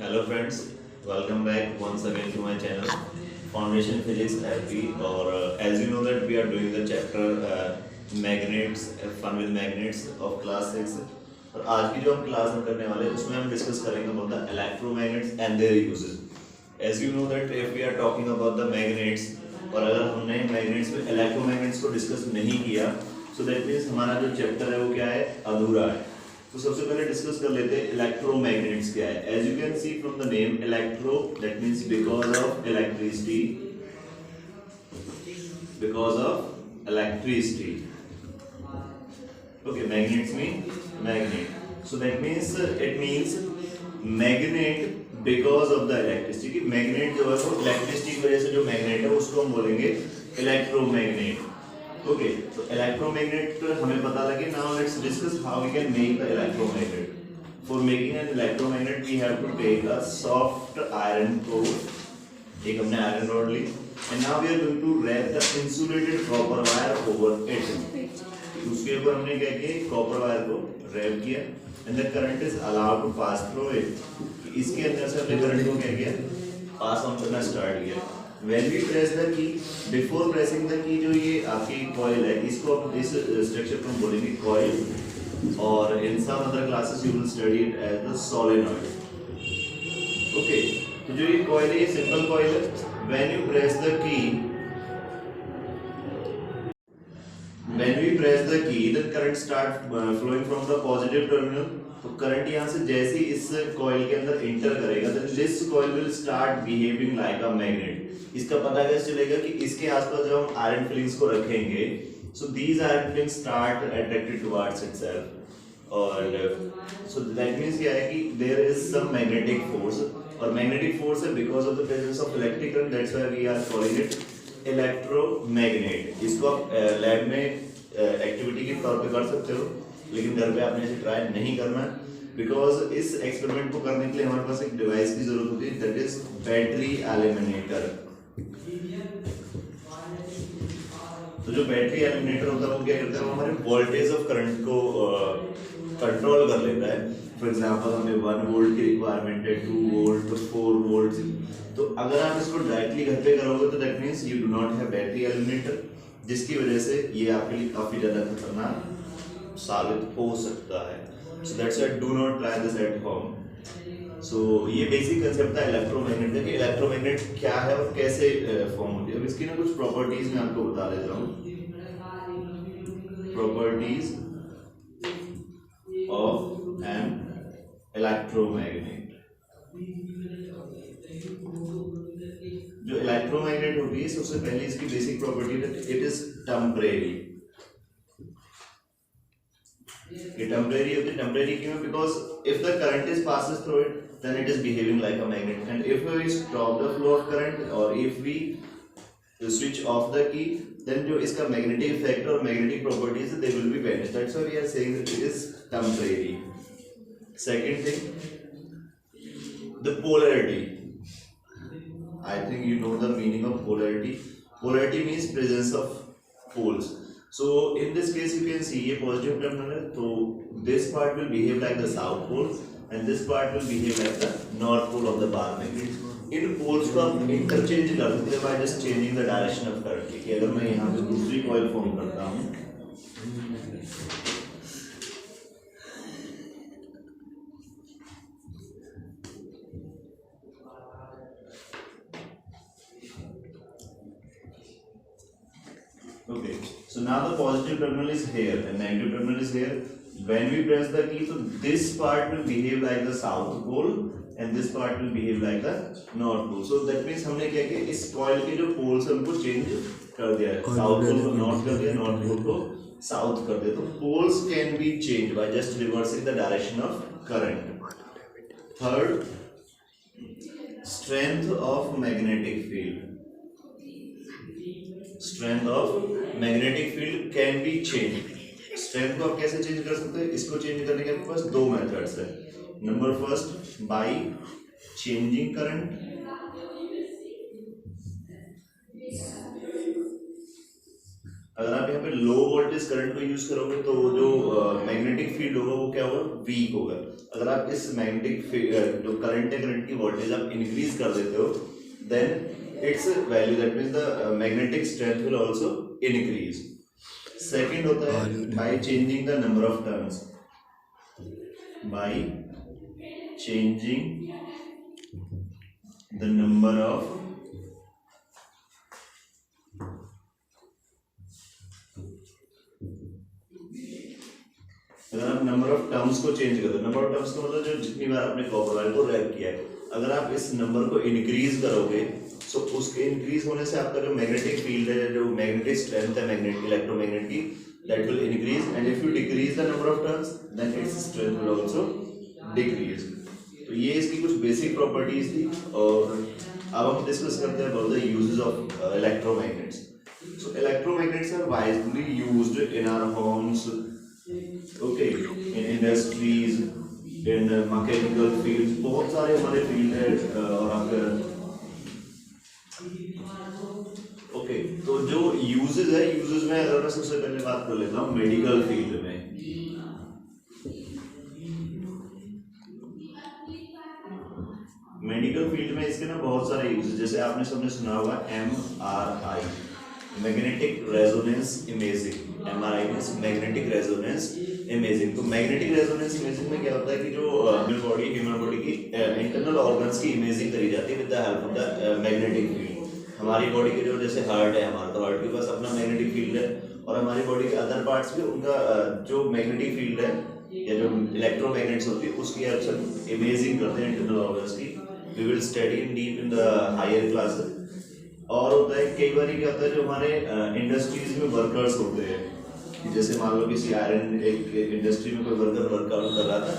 Hello friends, welcome back once again to my channel Foundation Physics FP और as you know that we are doing the chapter magnets fun with magnets of class 6 और आज की जो हम class में करने वाले हैं उसमें हम डिस्कस करेंगे about the electromagnets and their uses. As you know that if we are talking about the magnets और अगर हमने magnets में electromagnets को डिस्कस नहीं किया so that means हमारा जो चैप्टर है वो क्या है अधूरा है. तो सबसे पहले डिस्कस कर लेते हैं इलेक्ट्रोमैग्नेट्स क्या है. As you can see from the name electro that means because of electricity. Okay, magnets mean magnet, so that means it means magnet because of the electricity. कि मैग्नेट जो है वो इलेक्ट्रिसिटी की वजह से जो मैग्नेट है उसको हम बोलेंगे इलेक्ट्रोमैग्नेट. ओके, तो इलेक्ट्रोमैग्नेट हमें पता लगे. Now let's discuss how we can make the electromagnet. For making an electromagnet we have to take a soft iron core. एक हमने आयरन रॉड ली and now we are going to wrap the insulated copper wire over it. उसके ऊपर हमने क्या किया, copper wire को wrap किया and the current is allowed to pass through it. इसके अंदर से हमने करंट को क्या किया, पास ऑन करना स्टार्ट किया. When we press the key, before pressing the key जो ये आपकी coil है इसको आप इस स्ट्रक्चर को बोलेंगे coil, और in some other classes you will study it as the solenoid. Okay, तो जो ये coil है ये simple coil है. When we press the key, the current start flowing from the positive terminal. तो करंट यहाँ से जैसे ही इस कॉइल के अंदर इंटर करेगा then this coil will start behaving like a magnet. इसका पता कैसे चलेगा कि इसके आसपास जब हम आयरन फिलिंग्स को रखेंगे so these iron filings start attracted towards itself और so that means क्या है कि there is some magnetic force और magnetic force है because of the presence of electric current. That's why we are calling it electromagnet. इसको आप lab में activity के तौर पे कर सकते हो लेकिन घर पे आपने इसे ट्राई नहीं करना बिकॉज इस एक्सपेरिमेंट को करने के लिए हमारे पास एक डिवाइस की जरूरत होती है दैट इज बैटरी एलिमिनेटर. तो जो बैटरी एलिमिनेटर होता है वो क्या करता है, वो हमारे वोल्टेज ऑफ करंट को कंट्रोल कर लेता है. फॉर एग्जांपल हमें 1 वोल्ट की रिक्वायरमेंट है, 2 वोल्ट, 4 वोल्ट. तो अगर आप इसको डायरेक्टली घर पे करोगे तो that means you do not have battery eliminator, जिसकी वजह से ये आपके लिए काफी ज्यादा खतरनाक साबित हो सकता है. So that's why do not try this at home. So ये बेसिक कंसेप्ट था इलेक्ट्रोमैग्नेट का कि इलेक्ट्रोमैग्नेट क्या है और कैसे फॉर्म होती है. अब इसकी ना कुछ प्रॉपर्टीज मैं आपको बता देता हूँ. Properties of an electromagnet. जो इलेक्ट्रोमैग्नेट होती है सबसे पहले इसकी बेसिक प्रॉपर्टी है इट इज टेम्परेरी. ये टेम्परेरी होती है. टेम्परेरी क्यों? Because if the current is passes through it then it is behaving like a magnet, and if we stop the flow of current or if we switch off the key then जो इसका magnetic effect और magnetic properties they will be vanished. That's why we are saying that it is temporary. Second thing, the polarity. I think you know the meaning of polarity. Polarity means presence of poles. So in this case you can see ये positive terminal है तो this part will behave like the south pole and this part will behave like the north pole of the bar magnet. In poles को आप interchange कर सकते हैं by just changing the direction of current. कि अगर मैं यहाँ पे दूसरी coil form करता हूँ okay, so now the positive terminal is here and negative terminal is here. When we press the key, so this part will behave like the south pole and this part will behave like the north pole. So that means हमने क्या किया, इस coil के जो poles हैं उनको change कर दिया है. south pole को north कर दिया, north pole को south कर दिया. तो poles can be changed by just reversing the direction of current. Third, strength of magnetic field. Strength of magnetic field can be changed. Strength को आप कैसे चेंज कर सकते हैं? इसको चेंज करने के पास दो मेथड्स है. Number first by changing current. अगर आप यहाँ पे लो वोल्टेज करंट को यूज करोगे तो जो मैग्नेटिक फील्ड वोल्टेज होगा वो क्या होगा, वीक होगा। अगर आप इस मैग्नेटिक जो करंट है, करंट की वोल्टेज आप इंक्रीज कर देते हो, then its value, that means the magnetic strength will also increase. Second होता है by changing the number of turns, by changing the number of अगर आप नंबर ऑफ टर्म्स को चेंज कर दो, नंबर ऑफ टर्म्स का मतलब जो जितनी बार आपने कॉपर वायर को रैप किया है, अगर आप इस नंबर को इंक्रीज करोगे तो उसके इंक्रीज होने से आपका जो मैग्नेटिक फील्ड है, जो मैग्नेटिक स्ट्रेंथ है मैग्नेट इलेक्ट्रोमैग्नेट की, that will increase, and if you decrease the number of turns then its strength will also decrease. तो ये इसकी कुछ बेसिक प्रॉपर्टीज थी, और अब हम डिस्कस करते हैं about the uses of electromagnets. So electromagnets are widely used in our homes, okay, in industries, in mechanical field, बहुत सारे हमारे फील्ड है। और आप ओके, तो जो यूजेस है, यूजेस में अगर मैं सबसे पहले बात कर लेता हूँ मेडिकल फील्ड में। मेडिकल फील्ड में इसके ना बहुत सारे यूजेस, जैसे आपने सबने सुना होगा MRI, magnetic resonance imaging. MRI means magnetic resonance imaging. तो मैग्नेटिक रेजोनेंस इमेजिंग में क्या होता है कि जो ह्यूमन बॉडी की इंटरनल ऑर्गन्स की इमेजिंग करी जाती है with the help of the magnetic field. हमारी बॉडी के जो जैसे हार्ट है हमारा, तो हार्ट के पास अपना मैग्नेटिक फील्ड है, और हमारी बॉडी के अदर पार्ट्स भी उनका जो मैग्नेटिक फील्ड है या जो इलेक्ट्रोमैग्नेट्स होती है उसकी हेल्प इमेजिंग करते हैं इंटरनल ऑर्गन्स की। We will study in deep in the higher classes. और होता है कई बार क्या होता है, जो हमारे इंडस्ट्रीज में वर्कर्स होते हैं, जैसे मान लो किसी आयरन एक इंडस्ट्री में कोई वर्कर वर्कआउट कर रहा था,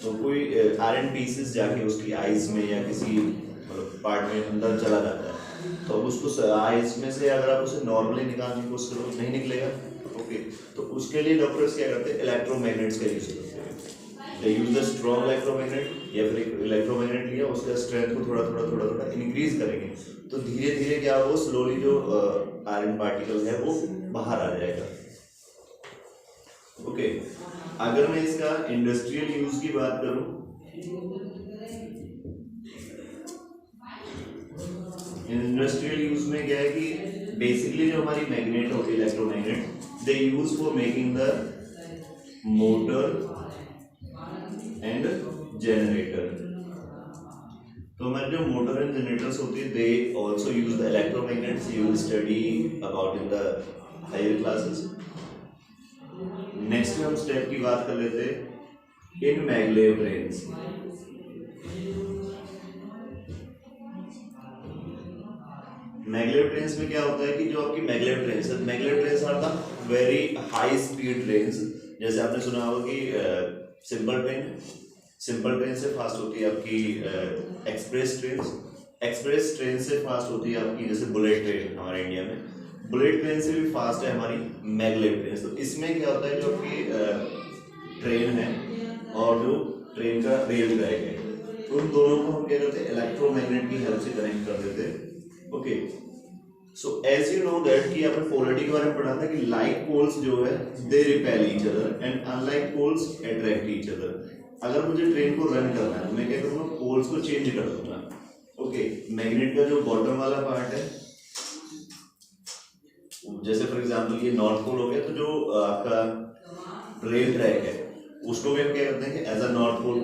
तो कोई आयरन पीसेस जाके उसकी आइज में या किसी मतलब पार्ट में अंदर चला जाता है, तो उसको आइज में से अगर आप उसे नॉर्मली निकालने की कोशिश करो नहीं निकलेगा। ओके, तो उसके लिए डॉक्टर्स क्या करते हैं, इलेक्ट्रोमैग्नेट्स का यूज करते हैं। दे यूज द स्ट्रॉन्ग इलेक्ट्रोमैग्नेट, या फिर इलेक्ट्रोमैग्नेट लिया, उसका स्ट्रेंथ को थोड़ा इंक्रीज करेंगे, तो धीरे धीरे क्या वो स्लोली जो आयरन पार्टिकल है वो बाहर आ जाएगा। ओके, अगर मैं इसका इंडस्ट्रियल यूज की बात करूं, इंडस्ट्रियल यूज में क्या है कि बेसिकली जो हमारी मैग्नेट होती है electromagnet, they use for making the motor and generator. तो हमारे जो मोटर एंड जनरेटर्स होती है, they also use the electromagnets. You will study about in the higher classes. Next में हम स्टेप की बात कर लेते हैं in maglev trains. Maglev trains में क्या होता है कि जो आपकी मैग्लेव ट्रेन्स है, maglev trains are the very high speed trains. जैसे आपने सुना होगा कि सिंपल ट्रेन से फास्ट होती है आपकी एक्सप्रेस ट्रेन से फास्ट होती है आपकी जैसे बुलेट ट्रेन। हमारे इंडिया में बुलेट ट्रेन से भी फास्ट है हमारी मैग्लेव ट्रेन। तो इसमें क्या होता है, जो आपकी ट्रेन है और जो ट्रेन का रेल ट्रैक है, तो उन दोनों को हम क्या करते हैं, इलेक्ट्रोमैग्नेट की हेल्प से कनेक्ट कर देते हैं। Okay, so as you know that कि आपने पोलरिटी के बारे में पढ़ा था कि लाइक पोल्स जो है they repel each other and unlike poles attract each other. अगर मुझे ट्रेन को रन करना है, मैं क्या करूँगा, पोल्स को चेंज कर दूंगा। ओके, मैग्नेट का जो बॉटम वाला पार्ट है, जैसे फॉर एग्जांपल ये नॉर्थ पोल हो गया, तो जो आपका रेल ट्रैक है उसको भी हम क्या करते हैं कि as a north pole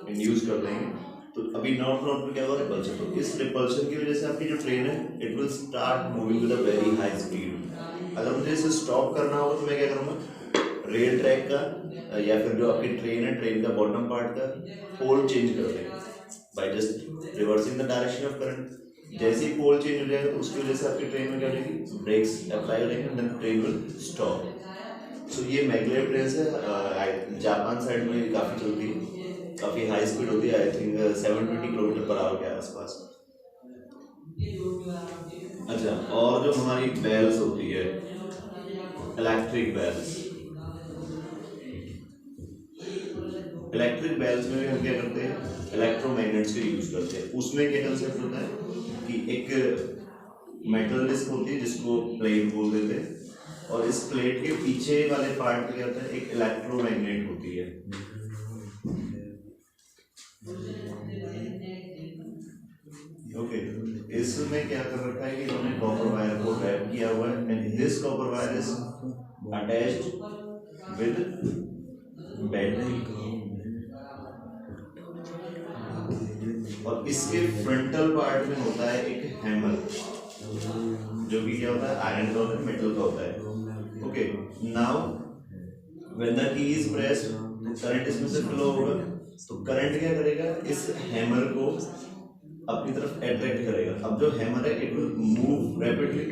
induce कर देंगे। तो अभी नॉर्थ में क्या होगा, रिपल्शन। तो इस रिपल्शन की वजह से आपकी जो ट्रेन है it will start moving with a very high speed. अगर मुझे इसे स्टॉप करना होगा तो मैं क्या करूँगा, रेल ट्रैक का या फिर जो आपकी ट्रेन है, ट्रेन का बॉटम पार्ट का पोल चेंज कर देंगे by just reversing the direction of current. जैसे ही पोल चेंज हो जाएगा तो उसकी वजह से आपकी ट्रेन में क्या होगी, ब्रेक्स अप्लाई करेंगे, देन ट्रेन विल स्टॉप। सो ये मैग्लेव ट्रेन है, जापान साइड में काफ़ी चलती है, काफ़ी हाई स्पीड होती है। I think 720 kilometre per hour के आसपास। अच्छा, और जो हमारी बेल्स होती है, इलेक्ट्रिक बेल्स, इलेक्ट्रिक बेल्स में भी हम क्या करते हैं, इलेक्ट्रोमैग्नेट्स का यूज करते हैं। उसमें क्या कंसेप्ट होता है कि एक मेटल डिस्क होती है जिसको प्लेट बोल देते हैं, और इस प्लेट के पीछे वाले पार्ट पे क्या होता है, एक इलेक्ट्रोमैग्नेट होती है। ओके, इसमें क्या कर रखा है कि इन्होंने कॉपर वायर को रैप किया हुआ है and this copper wire is attached with battery, और इसके फ्रंटल पार्ट में होता है एक हैमर, जो कि क्या होता है, आयरन का होता है, मेटल का होता है। Okay, now when the key is pressed, current इसमें से फ्लो होगा, तो करंट क्या करेगा, इस हैमर को अपनी तरफ अट्रैक्ट करेगा। अब जो हैमर है it will move rapidly,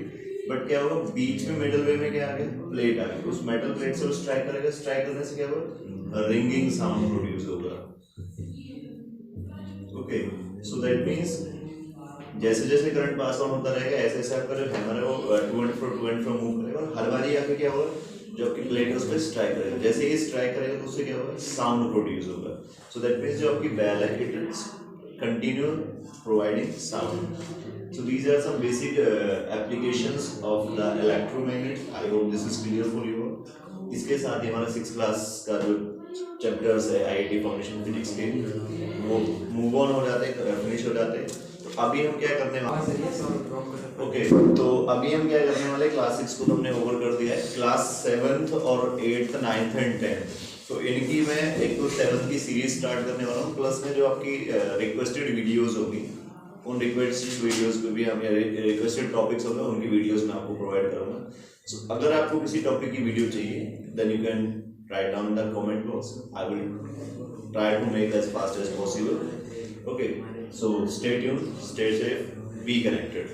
but क्या होगा, बीच में मिडल वे में क्या आ गया, प्लेट आ गई, उस मेटल प्लेट से वो स्ट्राइक करेगा, स्ट्राइक करने से क्या होगा, रिंगिंग साउंड प्रोड्यूस होगा। ओके, सो दैट मीन्स जैसे जैसे करंट पास ऑन होता रहेगा, ऐसे ऐसे आपका जो हैमर है वो टू एंड फ्रो मूव करेगा, और हर बारी आके क्या होगा, जो आपकी प्लेट है उस पर स्ट्राइक करेगा। जैसे ही स्ट्राइक करेगा तो उससे क्या होगा, साउंड प्रोड्यूस होगा। सो दैट मीन्स जो आपकी बेल है it is continue providing sound. So these are some basic applications of the electromagnet. I hope this is clear for you. इसके साथ ही हमारा 6th क्लास का जो चैप्टर्स है IIT फाउंडेशन फिजिक्स के, वो मूव ऑन हो जाते हैं, फिनिश हो जाते हैं। तो अभी हम क्या करने वाले हैं, ओके, तो अभी हम क्या करने वाले, क्लास 6 को तो हमने ओवर कर दिया है, क्लास 7th और 8th 9th एंड 10th, तो इनकी मैं एक तो 7th की सीरीज स्टार्ट करने वाला हूँ, प्लस में जो आपकी रिक्वेस्टेड वीडियोस होगी, उन रिक्वेस्टेड वीडियोस पे भी हम रिक्वेस्टेड टॉपिक्स होंगे, उनकी वीडियोस मैं आपको प्रोवाइड करूँगा। सो अगर आपको किसी टॉपिक की वीडियो चाहिए, then you can write down the comment box, I will try to make as fast as possible. Okay, so stay tuned, stay safe, be connected.